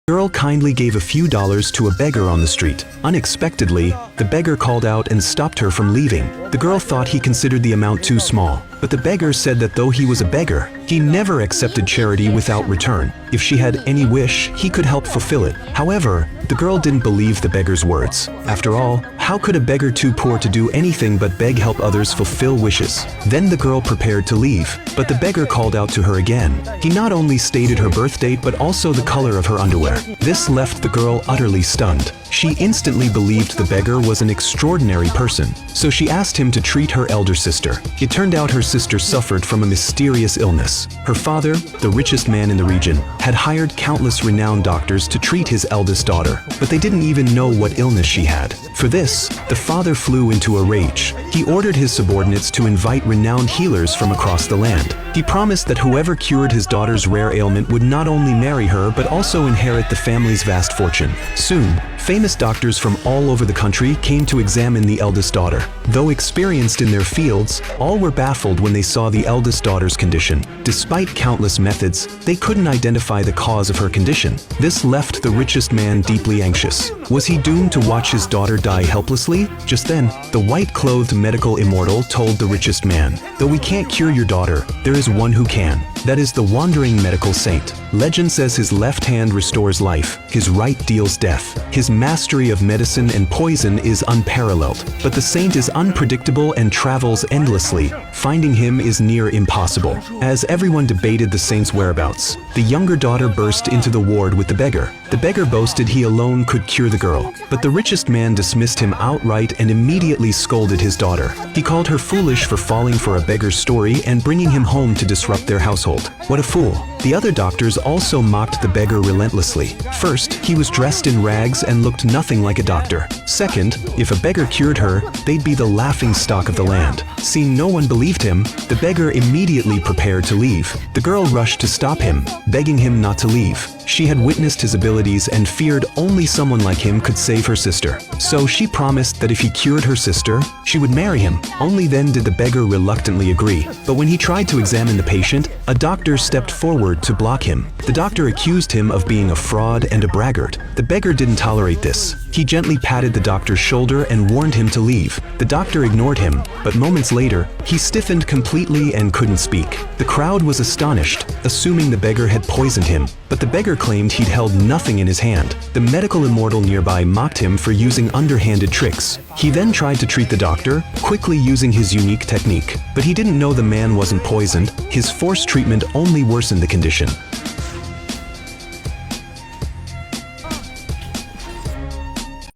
The girl kindly gave a few dollars to a beggar on the street. Unexpectedly, the beggar called out and stopped her from leaving. The girl thought he considered the amount too small, but the beggar said that though he was a beggar, he never accepted charity without return. If she had any wish, he could help fulfill it. However, the girl didn't believe the beggar's words. After all, how could a beggar too poor to do anything but beg help others fulfill wishes? Then the girl prepared to leave, but the beggar called out to her again. He not only stated her birth date but also the color of her underwear. This left the girl utterly stunned. She instantly believed the beggar was an extraordinary person, so she asked him to treat her elder sister. It turned out her sister suffered from a mysterious illness. Her father, the richest man in the region, had hired countless renowned doctors to treat his eldest daughter, but they didn't even know what illness she had. For this, the father flew into a rage. He ordered his subordinates to invite renowned healers from across the land. He promised that whoever cured his daughter's rare ailment would not only marry her but also inherit the family's vast fortune. Soon, famous doctors from all over the country came to examine the eldest daughter. Though experienced in their fields, all were baffled when they saw the eldest daughter's condition. Despite countless methods, they couldn't identify the cause of her condition. This left the richest man deeply anxious. Was he doomed to watch his daughter die helplessly? Just then, the white-clothed medical immortal told the richest man, "Though we can't cure your daughter, there is one who can. That is the wandering medical saint. Legend says his left hand restores life, his right deals death. His mastery of medicine and poison is unparalleled. But the saint is unpredictable and travels endlessly. Finding him is near impossible." As everyone debated the saint's whereabouts, the younger daughter burst into the ward with the beggar. The beggar boasted he alone could cure the girl, but the richest man dismissed him outright and immediately scolded his daughter. He called her foolish for falling for a beggar's story and bringing him home to disrupt their household. What a fool. The other doctors also mocked the beggar relentlessly. First, he was dressed in rags and looked nothing like a doctor. Second, if a beggar cured her, they'd be the laughing stock of the land. Seeing no one believed him, the beggar immediately prepared to leave. The girl rushed to stop him, begging him not to leave. She had witnessed his abilities and feared only someone like him could save her sister. So she promised that if he cured her sister, she would marry him. Only then did the beggar reluctantly agree. But when he tried to examine the patient, a doctor stepped forward to block him. The doctor accused him of being a fraud and a braggart. The beggar didn't tolerate this. He gently patted the doctor's shoulder and warned him to leave. The doctor ignored him, but moments later, he stiffened completely and couldn't speak. The crowd was astonished, assuming the beggar had poisoned him, but the beggar claimed he'd held nothing in his hand. The medical immortal nearby mocked him for using underhanded tricks. He then tried to treat the doctor, quickly using his unique technique. But he didn't know the man wasn't poisoned. His forced treatment only worsened the condition.